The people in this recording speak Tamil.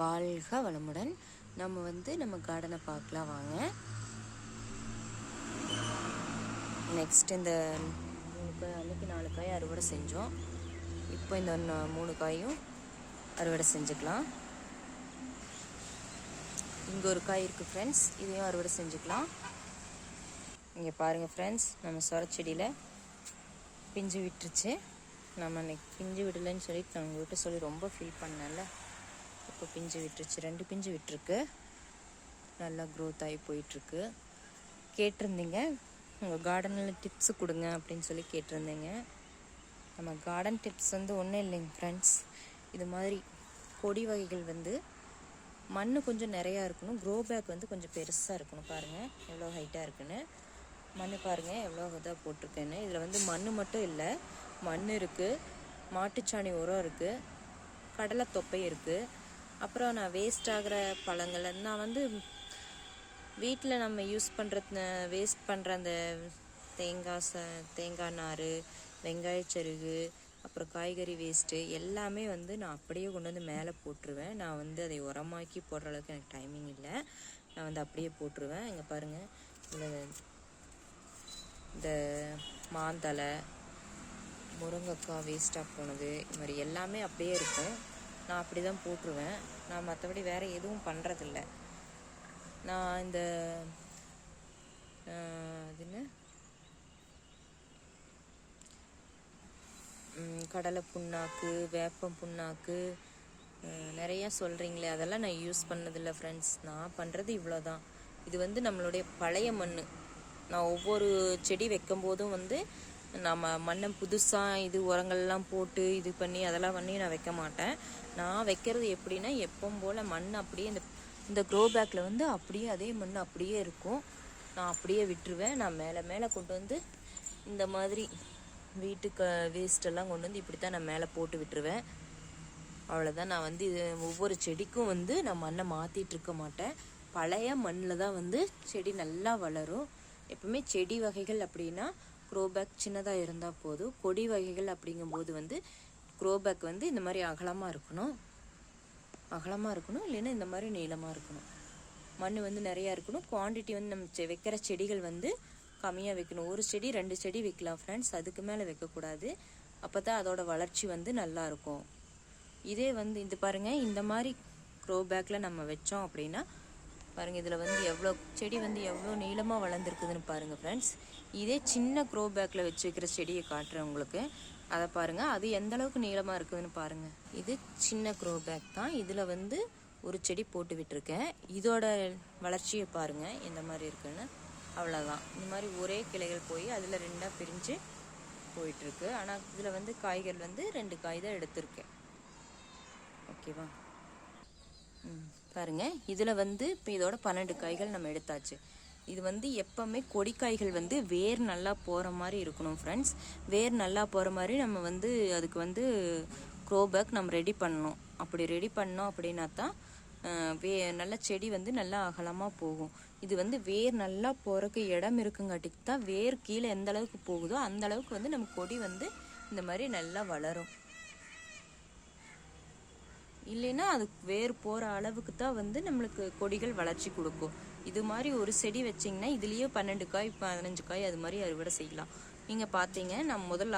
வாழ்க வளமுடன். நம்ம கார்டனை பார்க்கலாம் வாங்க. நெக்ஸ்ட் இந்த 3 காய், அன்றைக்கி 4 காய் அறுவடை செஞ்சோம். இப்போ இந்த 3 காயும் அறுவடை செஞ்சுக்கலாம். இங்கே ஒரு காய் இருக்குது ஃப்ரெண்ட்ஸ், இதையும் அறுவடை செஞ்சுக்கலாம். இங்கே பாருங்கள் ஃப்ரெண்ட்ஸ், நம்ம சொரச்செடியில் பிஞ்சு விட்டுருச்சு. நம்ம அன்றைக்கி பிஞ்சு விடலைன்னு சொல்லி நான் உங்கள்கிட்ட சொல்லி ரொம்ப ஃபீல் பண்ணல. இப்போ பிஞ்சு விட்டுருச்சு, 2 பிஞ்சு விட்டுருக்கு. நல்லா க்ரோத் ஆகி போயிட்டுருக்கு. கேட்டிருந்தீங்க உங்கள் கார்டனில் டிப்ஸு கொடுங்க அப்படின்னு சொல்லி கேட்டிருந்தீங்க. நம்ம கார்டன் டிப்ஸ் ஒன்றும் இல்லைங்க ஃப்ரெண்ட்ஸ். இது மாதிரி கொடி வகைகள் மண் கொஞ்சம் நிறையா இருக்கணும். க்ரோ பேக் கொஞ்சம் பெருசாக இருக்கணும். பாருங்கள் எவ்வளோ ஹைட்டாக இருக்குன்னு. மண் பாருங்கள் எவ்வளோ இதாக போட்டிருக்கேன்னு. இதில் மண் மட்டும் இல்லை, மண் இருக்குது, மாட்டுச்சாணி உரம் இருக்குது, கடலை தொப்பை இருக்குது. அப்புறம் நான் வேஸ்ட் ஆகிற பழங்கள் நான் வீட்டில் நம்ம யூஸ் வேஸ்ட் பண்ணுற அந்த தேங்காய் நார், வெங்காயச்சருகு, அப்புறம் காய்கறி வேஸ்ட்டு எல்லாமே நான் அப்படியே கொண்டு வந்து மேலே போட்டுருவேன். நான் அதை உரமாக்கி போடுற அளவுக்கு எனக்கு டைமிங் இல்லை. நான் அப்படியே போட்டுருவேன். இங்கே பாருங்கள், இந்த மாந்தலை, முருங்கைக்காய் வேஸ்ட்டாக போனது, இது மாதிரி எல்லாமே அப்படியே இருக்கும். நான் அப்படி தான் போட்டுருவேன். நான் மற்றபடி வேறு எதுவும் பண்ணுறதில்ல. நான் இந்த கடலை புண்ணாக்கு, வேப்பம் புண்ணாக்கு நிறையா சொல்கிறீங்களே, அதெல்லாம் நான் யூஸ் பண்ணதில்லை ஃப்ரெண்ட்ஸ். நான் பண்ணுறது இவ்வளோ தான். இது நம்மளுடைய பழைய மண். நான் ஒவ்வொரு செடி வைக்கும்போதும் நம்ம மண்ணை புதுசாக உரங்கள்லாம் போட்டு இது பண்ணி அதெல்லாம் பண்ணி நான் வைக்க மாட்டேன். நான் வைக்கிறது எப்படின்னா, எப்பவும் போல் மண் அப்படியே இந்த க்ரோ பேக்கில் அப்படியே அதே மண் அப்படியே இருக்கும். நான் அப்படியே விட்டுருவேன். நான் மேலே கொண்டு இந்த மாதிரி வீட்டுக்கு வேஸ்ட்டெல்லாம் கொண்டு இப்படி தான் நான் மேலே போட்டு விட்டுருவேன். அவ்வளோதான். நான் இது ஒவ்வொரு செடிக்கும் நான் மண்ணை மாற்றிட்டு இருக்க மாட்டேன். பழைய மண்ணில் தான் செடி நல்லா வளரும். எப்பவுமே செடி வகைகள் அப்படின்னா க்ரோ பேக் சின்னதாக இருந்தால் போதும். கொடி வகைகள் அப்படிங்கும்போது க்ரோ பேக் இந்த மாதிரி அகலமாக இருக்கணும். இல்லைன்னா இந்த மாதிரி நீளமாக இருக்கணும். மண் நிறையா இருக்கணும். குவான்டிட்டி நம்ம வைக்கிற செடிகள் கம்மியாக வைக்கணும். ஒரு செடி 2 செடி வைக்கலாம் ஃப்ரெண்ட்ஸ், அதுக்கு மேலே வைக்கக்கூடாது. அப்போ தான் அதோட வளர்ச்சி நல்லா இருக்கும். இதே இது பாருங்கள், இந்த மாதிரி க்ரோ பேக்கில் நம்ம வச்சோம் அப்படின்னா பாருங்கள், இதில் எவ்வளோ செடி எவ்வளோ நீளமாக வளர்ந்துருக்குதுன்னு பாருங்கள் ஃப்ரெண்ட்ஸ். இதே சின்ன க்ரோ பேக்கில் வச்சு வைக்கிற செடியை காட்டுறேன் உங்களுக்கு. அதை பாருங்கள், அது எந்த அளவுக்கு நீளமாக இருக்குதுன்னு பாருங்கள். இது சின்ன க்ரோ பேக் தான். இதில் ஒரு செடி போட்டு விட்டுருக்கேன். இதோட வளர்ச்சியை பாருங்கள் எந்த மாதிரி இருக்குன்னு. அவ்வளோதான். இந்த மாதிரி ஒரே கிளைகள் போய் அதில் 2ஆக பிரிஞ்சு போயிட்டுருக்கு. ஆனால் இதில் காய்கள் 2 காய் தான் எடுத்திருக்கேன். ஓகேவா? பாருங்கள், இதில் இப்போ இதோட 12 காய்கள் நம்ம எடுத்தாச்சு. இது எப்போவுமே கொடிக்காய்கள் வேர் நல்லா போகிற மாதிரி இருக்கணும் ஃப்ரெண்ட்ஸ். வேர் நல்லா போகிற மாதிரி நம்ம அதுக்கு க்ரோ பேக் நம்ம ரெடி பண்ணணும். அப்படி ரெடி பண்ணோம் அப்படின்னா தான் நல்ல செடி நல்லா அகலமாக போகும். இது வேர் நல்லா போகிறக்கு இடம் இருக்குங்காட்டிக்கு தான் வேர் கீழே எந்த அளவுக்கு போகுதோ அந்த அளவுக்கு நம்ம கொடி இந்த மாதிரி நல்லா வளரும். இல்லைன்னா அது வேர் போகிற அளவுக்கு தான் நம்மளுக்கு கொடிகள் வளர்ச்சி கொடுக்கும். இது மாதிரி ஒரு செடி வச்சிங்கன்னா இதுலேயே 12 காய் 15 காய் அது மாதிரி அறுவடை செய்யலாம். நீங்கள் பார்த்தீங்க, நான் முதல்ல